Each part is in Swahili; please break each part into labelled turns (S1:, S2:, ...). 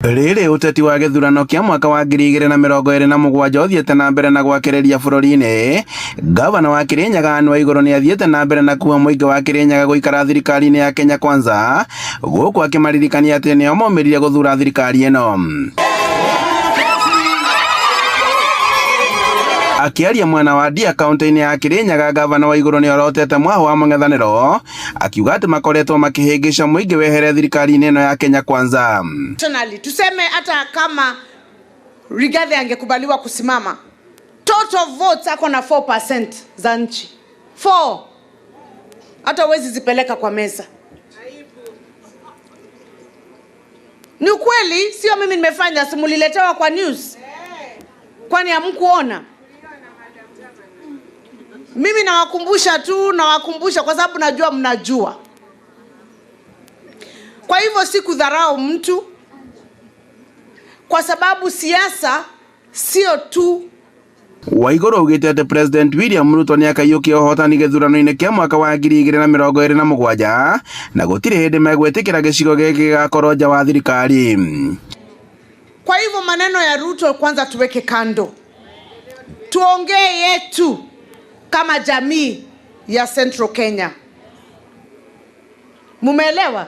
S1: Rĩrĩ ũteti wa gĩthurano kĩa mwaka wa 2027 ũthiĩte na mbere na gwakĩrĩria bũrũri-inĩ. Gavana wa Kirinyaga Anne Waigũrũ nĩ athiĩte na mbere na kuuma mũingĩ wa Kirinyaga gũikara thirikari-inĩ ya Kenya Kwanza, gũkũ akĩmaririkania atĩ nĩo maumĩrire gũthura thirikari ĩno. Akiaria mwena wa Ndia kaunti-inĩ ya Kirinyaga, Gavana Waigũrũ nĩ orotete mwaho wa mũng'ethanĩro, akiuga atĩ makoretwo makĩhĩngĩca mũingĩ wehere thirikari-inĩ ĩno ya Kenya Kwanza.
S2: Tuseme hata kama Rigathi angekubaliwa kusimama, total votes ako na 4% za nchi. 4. Hata huwezi zipeleka kwa meza. Ni ukweli, sio mimi nimefanya, simuliletewa kwa news. Kwani hamkuona? Mimi nawakumbusha kwa sababu najua mnajua. Kwa hivyo si kudharau mtu, kwa sababu siasa sio tu.
S1: Waigũrũ augĩte atĩ President William Ruto nĩ akaiyũkia ũhotani gĩthurano-inĩ kĩa mwaka wa 2027 na gũtirĩ hĩndĩ megwĩtĩkĩra gĩcigo gĩkĩ gĩgakorwo nja wa thirikari.
S2: Kwa hivyo maneno ya Ruto kwanza tuweke kando, tuongee yetu kama jamii ya Central Kenya. Mumeelewa?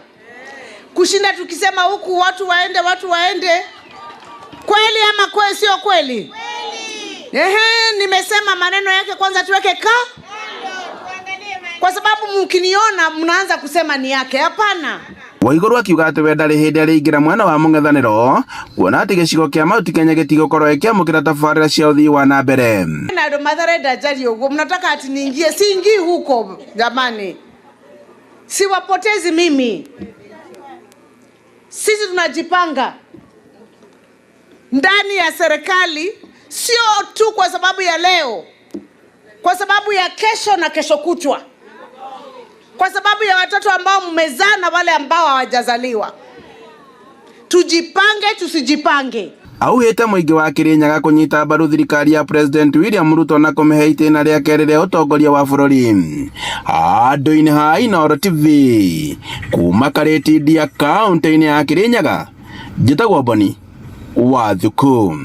S2: Kushinda tukisema huku watu waende. Kweli ama kweli sio kweli? Nimesema maneno yake kwanza tuweke kwa sababu mkiniona mnaanza kusema ni yake. Hapana.
S1: Waigũrũ akiuga atĩ we ndarĩ hĩndĩ arĩingĩra mwena wa mũng'ethanĩro, kuona atĩ gĩcigo kĩa Mount Kenya gĩtigũkorwo gĩkĩamũkĩra tabarĩra cia ũthii wa na mbere.
S2: Na ndo Mathare Dajari huko mnataka ati niingie, siingii huko jamani. Siwapotezi mimi. Sisi tunajipanga ndani ya serikali, sio tu kwa sababu ya leo, kwa sababu ya kesho na kesho kutwa, kwa sababu ya watoto ambao mmezaa na wale ambao hawajazaliwa. Tujipange, tusijipange. Auhĩte mũingĩ wa Kirinyaga kũnyita mbaru thirikari ya President William Ruto na kũmĩhe itĩna rĩake rĩrĩa ũtongoria wa bũrũri. Handũ-inĩ ha Inooro TV, kuma Karĩti Ndia kaunti-inĩ ya Kirinyaga, njĩtagwo Boni Wathuku.